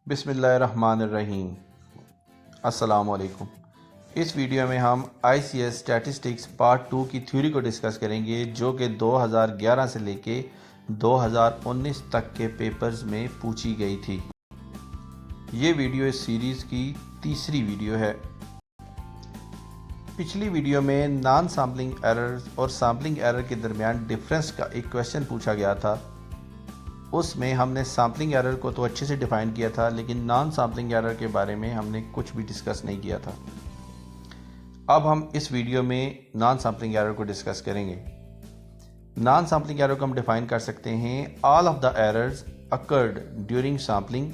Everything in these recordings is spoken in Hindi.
बिस्मिल्लाहिर्रहमानिर्रहीम। अस्सलामुअलैकुम। इस वीडियो में हम ICS स्टैटिस्टिक्स पार्ट 2 की थ्योरी को डिस्कस करेंगे जो कि 2011 से लेके 2019 तक के पेपर्स में पूछी गई थी। ये वीडियो इस सीरीज़ की तीसरी वीडियो है। पिछली वीडियो में नॉन सैम्पलिंग एरर्स और सैम्पलिंग एरर के दरमियान डिफरेंस का एक क्वेश्चन पूछा गया था। उसमें हमने सैम्पलिंग एरर को तो अच्छे से डिफ़ाइन किया था, लेकिन नॉन सैम्पलिंग एरर के बारे में हमने कुछ भी डिस्कस नहीं किया था। अब हम इस वीडियो में नॉन सैम्पलिंग एरर को डिस्कस करेंगे। नॉन सैम्पलिंग एरर को हम डिफ़ाइन कर सकते हैं, all of the errors occurred during sampling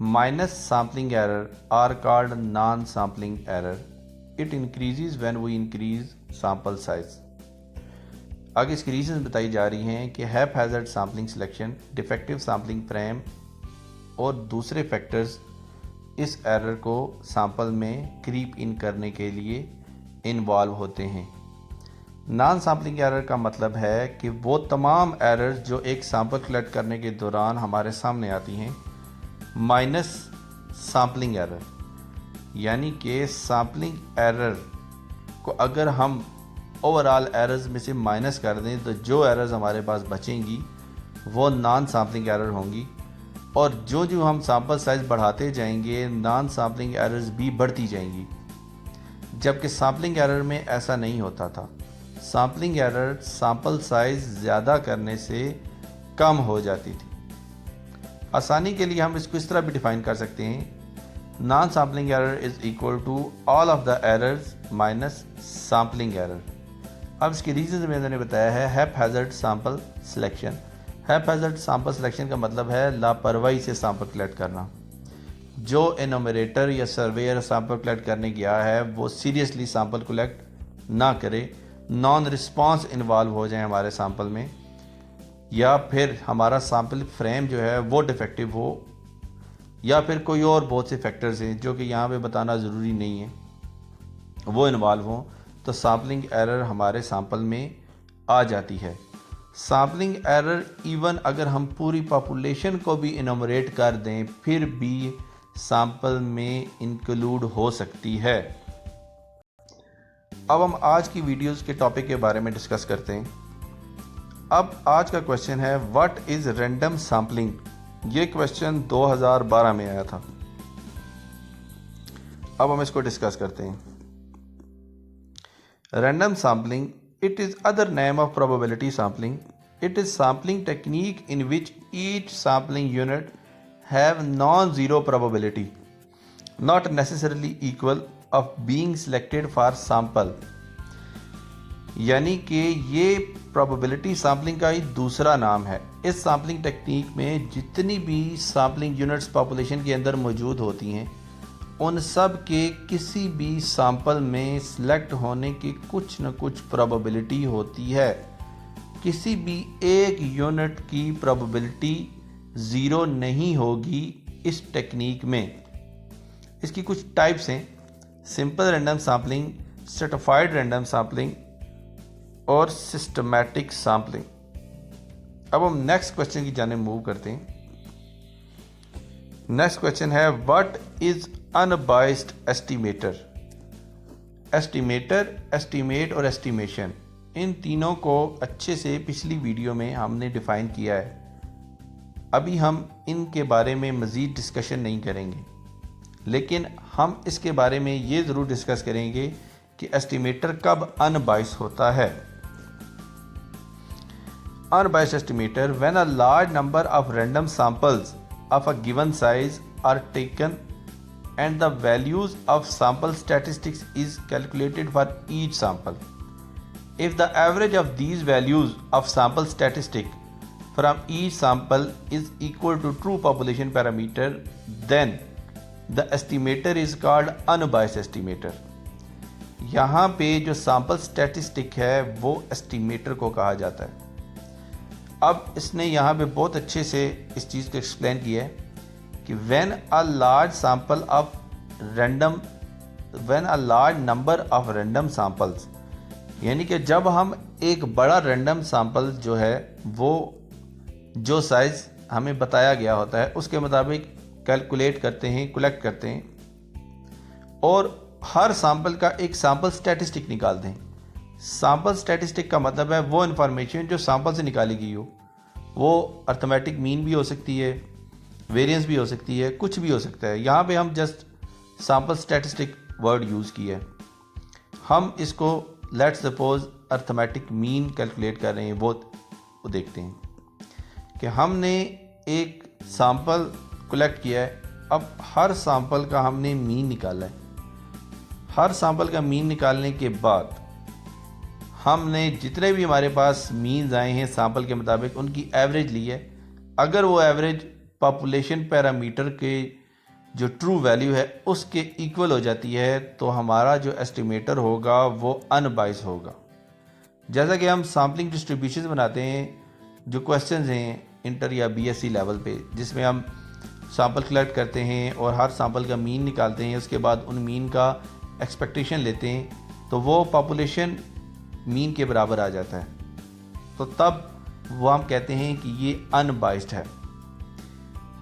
minus sampling error are called non sampling error. It increases when we increase sample size. आगे इसकी रीजन बताई जा रही हैं कि haphazard sampling selection, defective sampling frame और दूसरे फैक्टर्स इस एरर को सैंपल में क्रीप इन करने के लिए इन्वॉल्व होते हैं। नॉन सैम्पलिंग एरर का मतलब है कि वो तमाम एरर्स जो एक सैंपल कलेक्ट करने के दौरान हमारे सामने आती हैं माइनस सैम्पलिंग एरर, यानी कि सैम्पलिंग एरर को अगर हम ओवरऑल एरर्स में से माइनस कर दें तो जो एरर्स हमारे पास बचेंगी वो नॉन सैम्पलिंग एरर होंगी, और जो जो हम सैंपल साइज़ बढ़ाते जाएंगे नॉन सैम्पलिंग एरर्स भी बढ़ती जाएंगी। जबकि सैम्पलिंग एरर में ऐसा नहीं होता था। सैम्पलिंग एरर सैंपल साइज़ ज़्यादा करने से कम हो जाती थी। आसानी के लिए हम इसको इस तरह भी डिफ़ाइन कर सकते हैं, non sampling error is equal to all of the errors minus sampling error. अब इसकी रीज़न मैंने बताया है haphazard sample selection. Haphazard sample selection का मतलब है लापरवाही से सैंपल कलेक्ट करना। जो एनुमरेटर या सर्वेयर सैंपल कलेक्ट करने गया है वो सीरियसली सैंपल कलेक्ट ना करे, नॉन रिस्पॉन्स इन्वॉल्व हो जाए हमारे सैंपल में, या फिर हमारा सैंपल फ्रेम जो है वो डिफेक्टिव हो, या फिर कोई और बहुत से फैक्टर्स हैं जो कि यहाँ पे बताना ज़रूरी नहीं है वो इन्वॉल्व हों, तो सैम्पलिंग एरर हमारे सैंपल में आ जाती है। सैम्पलिंग एरर इवन अगर हम पूरी पॉपुलेशन को भी इनोमरेट कर दें फिर भी सैंपल में इंक्लूड हो सकती है। अब हम आज की वीडियोस के टॉपिक के बारे में डिस्कस करते हैं। अब आज का क्वेश्चन है व्हाट इज़ रैंडम सैम्पलिंग। ये क्वेश्चन 2012 में आया था। अब हम इसको डिस्कस करते हैं। Random sampling, it is other name of probability sampling. It is sampling technique in which each sampling unit have non-zero probability, not necessarily equal, of being selected for sample. यानी कि ये probability sampling का ही दूसरा नाम है। इस sampling टेक्निक में जितनी भी sampling units population के अंदर मौजूद होती हैं उन सब के किसी भी सैंपल में सिलेक्ट होने की कुछ न कुछ प्रोबेबिलिटी होती है। किसी भी एक यूनिट की प्रोबेबिलिटी ज़ीरो नहीं होगी इस टेक्निक में। इसकी कुछ टाइप्स हैं, simple random sampling, stratified random sampling और सिस्टमैटिक सैम्पलिंग। अब हम नेक्स्ट क्वेश्चन की जाने मूव करते हैं। नेक्स्ट क्वेश्चन है what is unbiased estimator. Estimator, estimate और एस्टिमेशन, इन तीनों को अच्छे से पिछली वीडियो में हमने डिफ़ाइन किया है। अभी हम इनके बारे में मज़ीद डिस्कशन नहीं करेंगे, लेकिन हम इसके बारे में ये ज़रूर डिस्कस करेंगे कि एस्टिमेटर कब अनबाइस्ड होता है। Unbiased estimator when a large number of random samples of a given size are taken and the values of sample statistics is calculated for each sample. If the average of these values of sample statistic from each sample is equal to true population parameter, then the estimator is called unbiased estimator. यहाँ पे जो सैंपल स्टैटिस्टिक है वो एस्टिमेटर को कहा जाता है। अब इसने यहाँ पे बहुत अच्छे से इस चीज़ को एक्सप्लेन किया है कि when a large number of random samples, यानी कि जब हम एक बड़ा रैंडम सैंपल जो है वो जो साइज़ हमें बताया गया होता है उसके मुताबिक कैलकुलेट करते हैं, कलेक्ट करते हैं और हर सैंपल का एक सैंपल स्टैटिस्टिक निकालते हैं। सैंपल स्टैटिस्टिक का मतलब है वो इन्फॉर्मेशन जो सैंपल से निकाली गई हो। वो अर्थमेटिक मीन भी हो सकती है, वेरिएंस भी हो सकती है, कुछ भी हो सकता है। यहाँ पे हम just sample statistic word use किया है। हम इसको let's suppose arithmetic mean calculate कर रहे हैं, वो देखते हैं कि हमने एक सैंपल कलेक्ट किया है। अब हर सैंपल का हमने मीन निकाला है। हर सैंपल का मीन निकालने के बाद हमने जितने भी हमारे पास मीन्स आए हैं सैंपल के मुताबिक उनकी एवरेज ली है। अगर वो एवरेज पॉपुलेशन पैरामीटर के जो ट्रू वैल्यू है उसके इक्वल हो जाती है तो हमारा जो एस्टिमेटर होगा वो अनबाइस होगा। जैसा कि हम सैम्पलिंग डिस्ट्रीब्यूशन बनाते हैं, जो क्वेश्चंस हैं इंटर या बीएससी लेवल पे, जिसमें हम सैंपल कलेक्ट करते हैं और हर सैंपल का मीन निकालते हैं, उसके बाद उन मीन का एक्सपेक्टेशन लेते हैं, तो वो पॉपुलेशन मीन के बराबर आ जाता है। तो तब वो हम कहते हैं कि ये अनबाइस्ड है।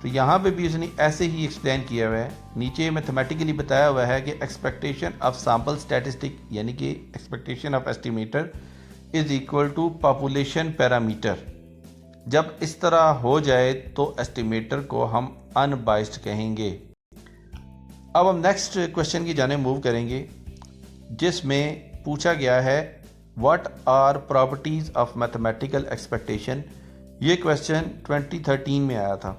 तो यहाँ पे भी उसने ऐसे ही एक्सप्लेन किया हुआ है। नीचे मैथमेटिकली बताया हुआ है कि एक्सपेक्टेशन ऑफ सैंपल स्टैटिस्टिक यानी कि expectation of estimator is equal to population parameter. जब इस तरह हो जाए तो एस्टिमेटर को हम अनबाइस्ड कहेंगे। अब हम नेक्स्ट क्वेश्चन की जाने मूव करेंगे, जिसमें पूछा गया है what are properties of mathematical expectation. ये क्वेश्चन 2013 में आया था।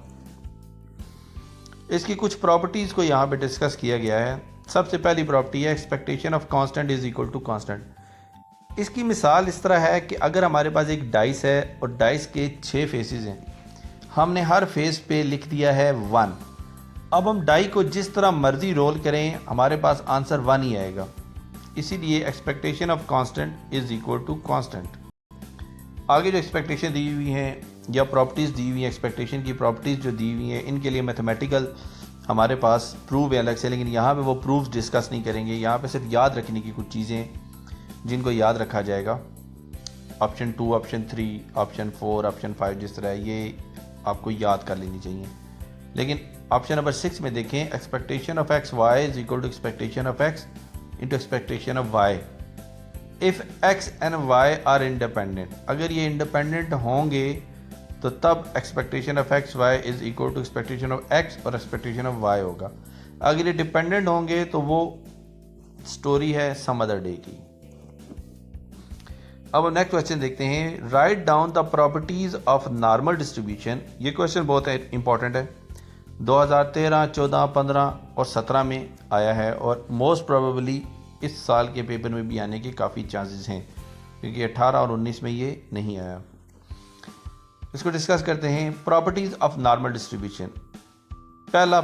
इसकी कुछ प्रॉपर्टीज़ को यहाँ पे डिस्कस किया गया है। सबसे पहली प्रॉपर्टी है expectation of constant is equal to constant. इसकी मिसाल इस तरह है कि अगर हमारे पास एक डाइस है और डाइस के 6 फेसेस हैं, हमने हर फेस पे लिख दिया है 1। अब हम डाई को जिस तरह मर्जी रोल करें हमारे पास आंसर 1 ही आएगा। इसीलिए expectation of constant is equal to constant. आगे जो एक्सपेक्टेशन दी हुई हैं या प्रॉपर्टीज़ दी हुई हैं, एक्सपेक्टेशन की प्रॉपर्टीज़ जो दी हुई हैं, इनके लिए मैथमेटिकल हमारे पास प्रूफ है अलग से, लेकिन यहाँ पे वो प्रूफ डिस्कस नहीं करेंगे। यहाँ पे सिर्फ याद रखने की कुछ चीज़ें जिनको याद रखा जाएगा। ऑप्शन 2, ऑप्शन 3, ऑप्शन 4, ऑप्शन 5 जिस तरह ये आपको याद कर लेनी चाहिए। लेकिन ऑप्शन नंबर 6 में देखें, expectation of X Y is equal to expectation of X into expectation of Y if X and Y are independent. अगर ये इंडिपेंडेंट होंगे तो तब expectation of X Y is equal to expectation of X और एक्सपेक्टेशन ऑफ वाई होगा। अगर ये डिपेंडेंट होंगे तो वो स्टोरी है सम अदर डे की। अब नेक्स्ट क्वेश्चन देखते हैं, write down the properties of normal distribution. ये क्वेश्चन बहुत इंपॉर्टेंट है। 2013, 14, 15 और 17 में आया है और मोस्ट प्रोबेबली इस साल के पेपर में भी आने के काफ़ी चांसेस हैं, क्योंकि 18 और 19 में ये नहीं आया। इसको डिस्कस करते हैं। Properties of normal distribution. पहला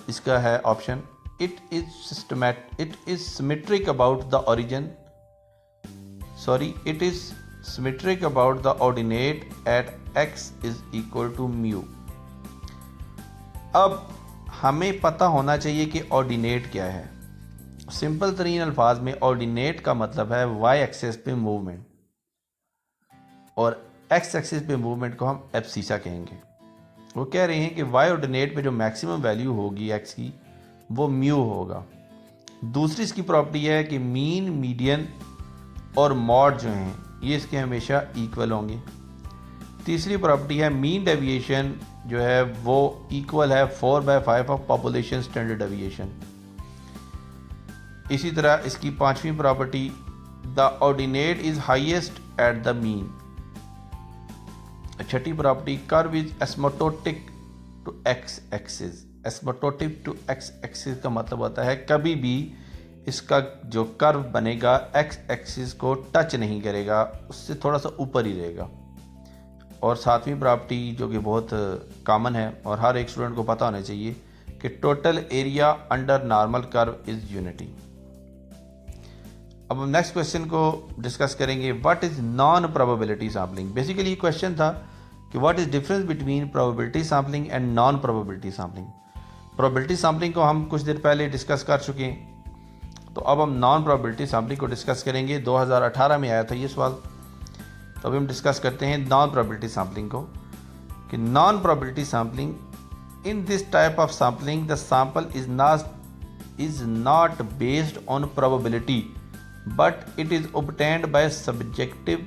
इसका है option, it is symmetric about the origin, it is symmetric about the ordinate at X is equal to mu. अब हमें पता होना चाहिए कि ऑर्डिनेट क्या है। सिंपल तरीन अल्फाज में ऑर्डिनेट का मतलब है वाई एक्सेस पे मूवमेंट, और एक्स एक्सिस पे मूवमेंट को हम एब्सिसा कहेंगे। वो कह रहे हैं कि वाई ऑर्डिनेट पे जो मैक्सिमम वैल्यू होगी एक्स की वो म्यू होगा। दूसरी इसकी प्रॉपर्टी है कि मीन, मीडियन और मॉड जो हैं ये इसके हमेशा इक्वल होंगे। तीसरी प्रॉपर्टी है मीन डेविएशन जो है वो इक्वल है 4/5 ऑफ पॉपुलेशन स्टैंडर्ड डेविएशन। इसी तरह इसकी पांचवी property, the ordinate is highest at the mean. छठी property, curve is asymptotic to X axis. Asymptotic to X axis का मतलब होता है कभी भी इसका जो कर्व बनेगा एक्स एक्सिस को टच नहीं करेगा, उससे थोड़ा सा ऊपर ही रहेगा। और सातवीं प्रॉपर्टी जो कि बहुत कॉमन है और हर एक स्टूडेंट को पता होना चाहिए कि total area under normal curve is unity. अब हम नेक्स्ट क्वेश्चन को डिस्कस करेंगे, what is non probability sampling. Basically ये क्वेश्चन था कि what is difference between probability sampling and non probability sampling. Probability sampling को हम कुछ देर पहले डिस्कस कर चुके हैं, तो अब हम नॉन प्रोबेबिलिटी सैम्पलिंग को डिस्कस करेंगे। 2018 में आया था ये सवाल, तो अभी हम डिस्कस करते हैं नॉन प्रोबेबिलिटी सैम्पलिंग को, कि non probability sampling In this type of sampling, the sample is not based on probability, but it is obtained by subjective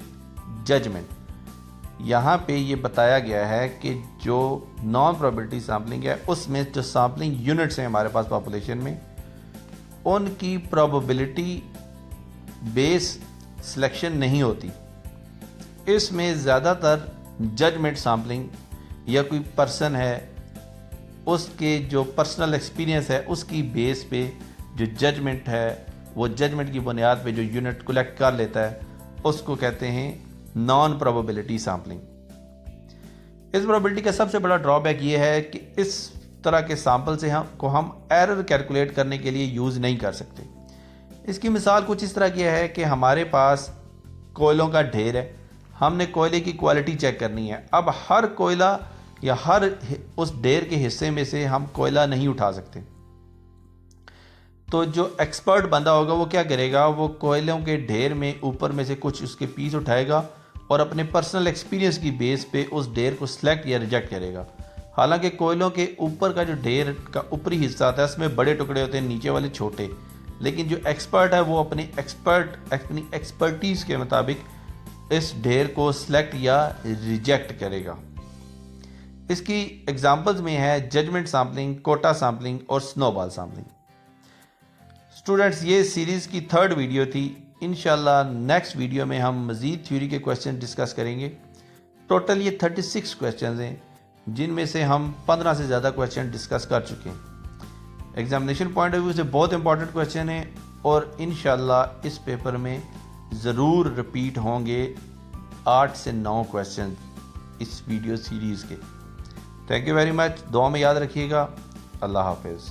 judgment. यहाँ पे ये बताया गया है कि जो नॉन प्रोबेबिलिटी सैम्पलिंग है उसमें जो सैम्पलिंग यूनिट्स हैं हमारे पास पॉपुलेशन में, उनकी प्रोबेबिलिटी बेस सिलेक्शन नहीं होती। इसमें ज़्यादातर जजमेंट सैम्पलिंग या कोई पर्सन है उसके जो पर्सनल एक्सपीरियंस है उसकी बेस पे जो जजमेंट है, वो जजमेंट की बुनियाद पे जो यूनिट कलेक्ट कर लेता है उसको कहते हैं नॉन प्रोबेबिलिटी सैम्पलिंग। इस प्रोबेबिलिटी का सबसे बड़ा ड्रॉबैक ये है कि इस तरह के सैंपल से हम एरर कैलकुलेट करने के लिए यूज़ नहीं कर सकते। इसकी मिसाल कुछ इस तरह की है कि हमारे पास कोयलों का ढेर है, हमने कोयले की क्वालिटी चेक करनी है। अब हर कोयला या हर उस ढेर के हिस्से में से हम कोयला नहीं उठा सकते, तो जो एक्सपर्ट बंदा होगा वो क्या करेगा, वो कोयलों के ढेर में ऊपर में से कुछ उसके पीस उठाएगा और अपने पर्सनल एक्सपीरियंस की बेस पे उस ढेर को सिलेक्ट या रिजेक्ट करेगा। हालांकि कोयलों के ऊपर का जो ढेर का ऊपरी हिस्सा आता है उसमें बड़े टुकड़े होते हैं, नीचे वाले छोटे, लेकिन जो एक्सपर्ट है वो अपनी एक्सपर्टीज़ के मुताबिक इस ढेर को सिलेक्ट या रिजेक्ट करेगा। इसकी एग्जांपल्स में है जजमेंट सैम्पलिंग, कोटा सैम्पलिंग और स्नोबॉल सैम्पलिंग। स्टूडेंट्स, ये सीरीज़ की 3rd वीडियो थी। इंशाल्लाह नेक्स्ट वीडियो में हम मज़ीद थ्योरी के क्वेश्चन डिस्कस करेंगे। टोटल ये 36 क्वेश्चन हैं, जिनमें से हम 15 से ज़्यादा क्वेश्चन डिस्कस कर चुके हैं। एग्जामिनेशन पॉइंट ऑफ व्यू से बहुत इंपॉर्टेंट क्वेश्चन है और इंशाल्लाह इस पेपर में ज़रूर रिपीट होंगे 8 से 9 क्वेश्चन इस वीडियो सीरीज़ के। Thank you very much. दुआ में याद रखिएगा। अल्लाह हाफिज़।